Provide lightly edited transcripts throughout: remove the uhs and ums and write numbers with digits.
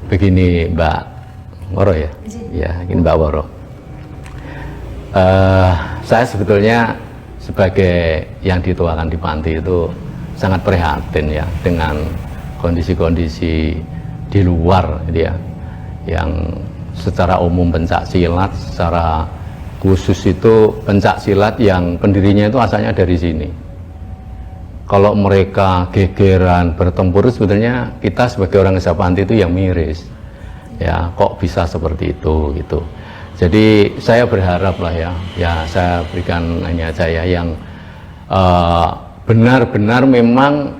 Begini Mbak Woro ya, ya ini Mbak Woro. Saya sebetulnya sebagai yang dituakan di panti itu sangat prihatin ya dengan kondisi-kondisi di luar gitu ya, yang secara umum pencak silat, secara khusus itu pencak silat yang pendirinya itu asalnya dari sini. Kalau mereka gegeran bertempur, sebetulnya kita sebagai orang desa panti itu yang miris ya, kok bisa seperti itu gitu. Jadi saya berharap lah ya saya berikan hanya saya yang benar-benar memang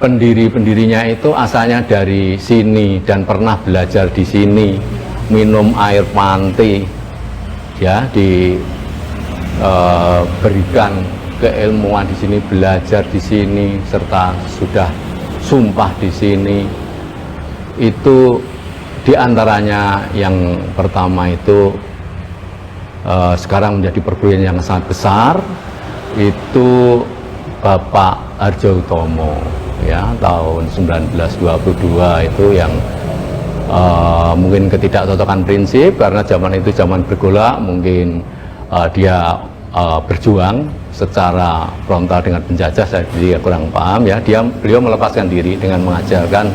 pendirinya itu asalnya dari sini dan pernah belajar di sini, minum air panti ya, diberikan keilmuan di sini, belajar di sini, serta sudah sumpah di sini. Itu diantaranya yang pertama itu sekarang menjadi perguruan yang sangat besar, itu Bapak Harjo Utomo ya, tahun 1922 itu yang mungkin ketidakcocokan prinsip karena zaman itu zaman bergolak, mungkin dia berjuang secara frontal dengan penjajah, saya jadi kurang paham ya. Beliau melepaskan diri dengan mengajarkan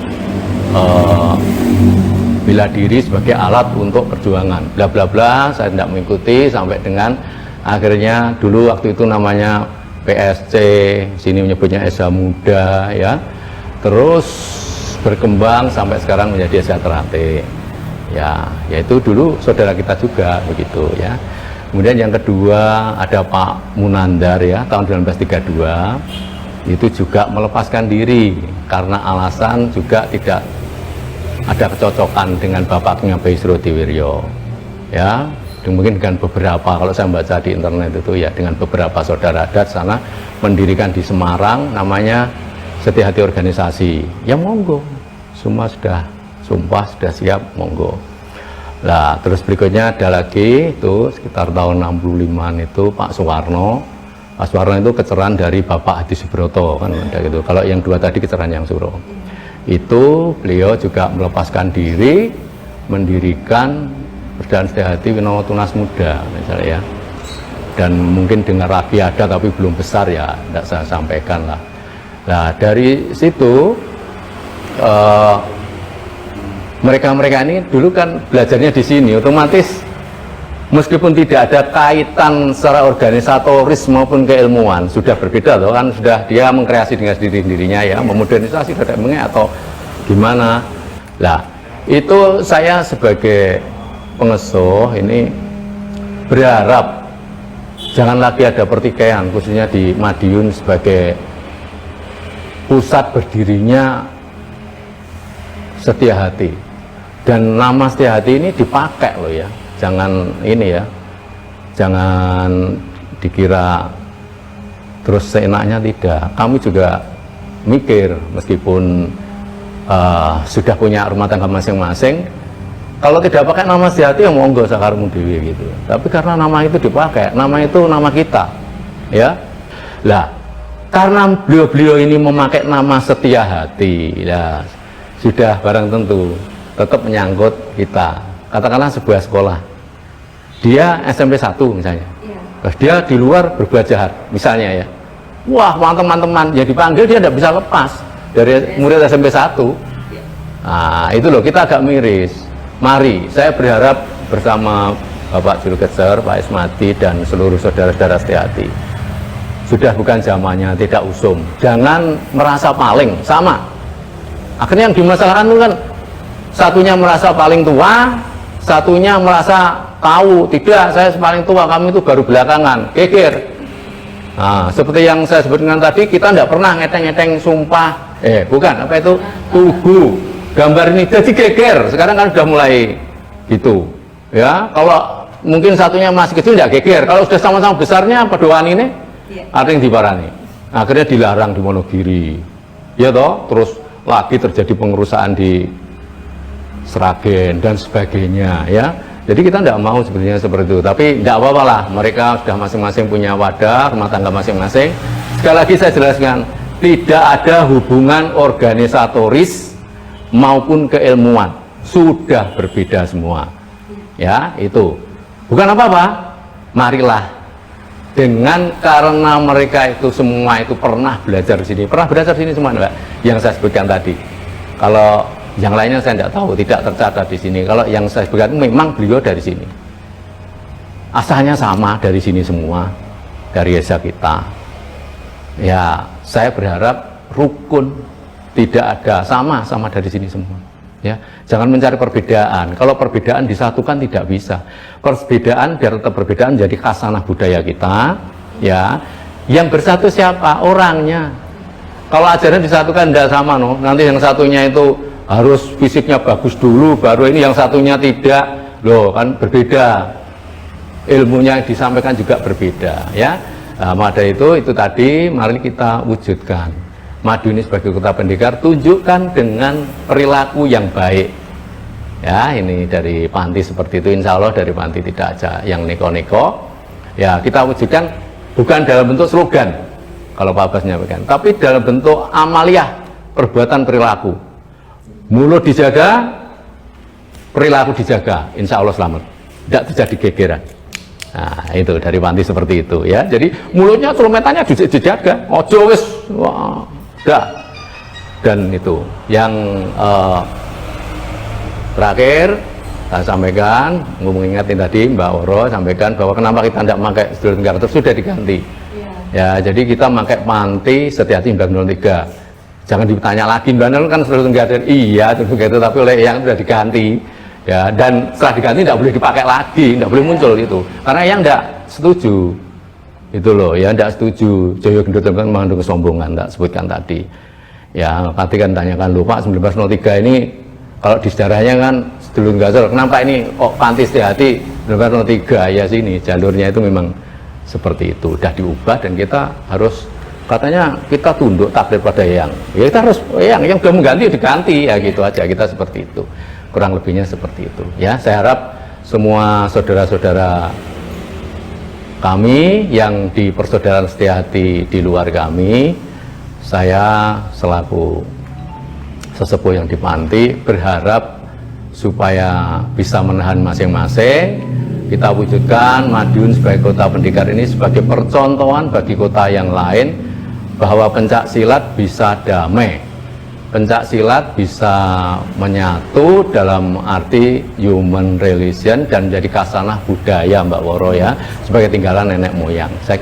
bela diri sebagai alat untuk perjuangan, bla bla bla. Saya tidak mengikuti sampai dengan akhirnya dulu waktu itu namanya PSC, sini menyebutnya Esa Muda ya, terus berkembang sampai sekarang menjadi Esa Terate ya, yaitu dulu saudara kita juga begitu ya. Kemudian yang kedua ada Pak Munandar ya, tahun 1932 itu juga melepaskan diri karena alasan juga tidak ada kecocokan dengan bapaknya Baisro Diwiryo ya, mungkin dengan beberapa, kalau saya baca di internet itu ya, dengan beberapa saudara adat sana mendirikan di Semarang namanya Setia Hati Organisasi ya, monggo semua sudah sumpah, sudah siap, monggo. Nah terus berikutnya ada lagi itu sekitar tahun 65an itu Pak Suwarno. Pak Suwarno itu keceran dari Bapak Hadi Subroto kan ada gitu. Kalau yang dua tadi keceran yang Suro. Itu beliau juga melepaskan diri mendirikan Persaudaraan Setia Hati Winomo Tunas Muda misalnya ya, dan mungkin dengar lagi ada tapi belum besar ya, tidak saya sampaikan lah. Nah dari situ mereka ini dulu kan belajarnya di sini, otomatis meskipun tidak ada kaitan secara organisatoris maupun keilmuan, sudah berbeda loh kan, sudah dia mengkreasi dengan dirinya ya, memodernisasi atau gimana. Lah itu saya sebagai pengesuh ini berharap jangan lagi ada pertikaian, khususnya di Madiun sebagai pusat berdirinya Setia Hati, dan nama Setia Hati ini dipakai loh ya, jangan ini ya, jangan dikira terus seenaknya, tidak. Kami juga mikir meskipun sudah punya rumah tangga masing-masing, kalau tidak pakai nama Setia Hati ya monggo sakarmu dewi gitu, tapi karena nama itu dipakai, nama itu nama kita ya. Lah karena beliau ini memakai nama Setia Hati ya, sudah barang tentu tetap menyangkut kita. Katakanlah sebuah sekolah, dia SMP 1 misalnya, terus dia di luar berbuat jahat misalnya ya, wah teman-teman ya dipanggil, dia tidak bisa lepas dari murid SMP 1. Nah itu loh, kita agak miris. Mari, saya berharap bersama Bapak Juru Kecer, Pak Ismadi dan seluruh saudara-saudara Setia Hati, sudah bukan zamannya tidak usum, jangan merasa paling sama. Akhirnya yang dimasalahkan itu kan satunya merasa paling tua, satunya merasa tahu, tidak, saya paling tua, kami itu baru belakangan, geger. Nah, seperti yang saya sebutkan tadi, kita tidak pernah ngeteng-ngeteng sumpah, bukan, apa itu, tugu, gambar ini, jadi geger, sekarang kan sudah mulai gitu, ya. Kalau mungkin satunya masih kecil, tidak geger, kalau sudah sama-sama besarnya, pedoan ini, ada yang diparani, akhirnya dilarang di Wonogiri, ya toh, terus lagi terjadi pengerusakan di Sragen dan sebagainya ya. Jadi kita tidak mau sebenarnya seperti itu, tapi tidak apa-apa lah, mereka sudah masing-masing punya wadah, rumah tangga masing-masing. Sekali lagi saya jelaskan, tidak ada hubungan organisatoris maupun keilmuan, sudah berbeda semua. Ya, itu bukan apa-apa. Marilah, dengan karena mereka itu semua itu pernah belajar di sini, pernah belajar di sini semua, Mbak, yang saya sebutkan tadi. Kalau yang lainnya saya tidak tahu, tidak tercatat di sini. Kalau yang saya sebutkan memang beliau dari sini, asalnya sama dari sini semua, dari desa kita. Ya, saya berharap rukun, tidak ada sama dari sini semua. Ya, jangan mencari perbedaan. Kalau perbedaan disatukan tidak bisa. Perbedaan biar tetap perbedaan jadi khasanah budaya kita. Ya, yang bersatu siapa? Orangnya. Kalau ajaran disatukan tidak sama, no. Nanti yang satunya itu harus fisiknya bagus dulu, baru ini yang satunya tidak, loh kan berbeda. Ilmunya yang disampaikan juga berbeda. Ya, nah, maka itu tadi mari kita wujudkan. Madiun ini sebagai kota pendekar, tunjukkan dengan perilaku yang baik. Ya, ini dari Panti seperti itu, insya Allah dari Panti tidak aja yang neko-neko. Ya, kita wujudkan bukan dalam bentuk slogan, kalau Pak Abbas menyampaikan, tapi dalam bentuk amaliyah, perbuatan perilaku. Mulut dijaga, perilaku dijaga, insya Allah selamat. Tidak terjadi gegeran. Nah, itu dari Panti seperti itu ya. Jadi mulutnya celumetannya dijaga, ojo wis, wah. Dan itu yang terakhir saya sampaikan, mengingatin tadi Mbak Oro sampaikan bahwa kenapa kita tidak pakai sedulur tenggar terus sudah diganti. Ya, jadi kita pakai Panti Setiati 1903. Jangan ditanya lagi Mbak Nel kan sedulur tenggar, iya itu begitu, tapi oleh yang sudah diganti. Ya, dan setelah diganti tidak boleh dipakai lagi, tidak boleh muncul itu, karena yang tidak setuju. Itu loh ya, tidak setuju. Joyo Gendut kan mengandung kesombongan, tak sebutkan tadi. Ya, Pati kan tanyakan, loh Pak 1903 ini kalau di sejarahnya kan sedulur Gasol, kenapa ini kok Panti Setiati 1903 ya sini jalurnya itu memang seperti itu, udah diubah dan kita harus katanya kita tunduk taklid pada yang. Ya kita harus yang sudah mengganti diganti ya gitu aja, kita seperti itu. Kurang lebihnya seperti itu. Ya, saya harap semua saudara-saudara kami yang di Persaudaraan Setiati di luar kami, saya selaku sesepuh yang di Panti berharap supaya bisa menahan masing-masing. Kita wujudkan Madiun sebagai kota pendekar ini sebagai percontohan bagi kota yang lain bahwa pencak silat bisa damai, pencak silat bisa menyatu dalam arti human relation dan jadi khasanah budaya Mbak Woro ya, sebagai tinggalan nenek moyang. Saya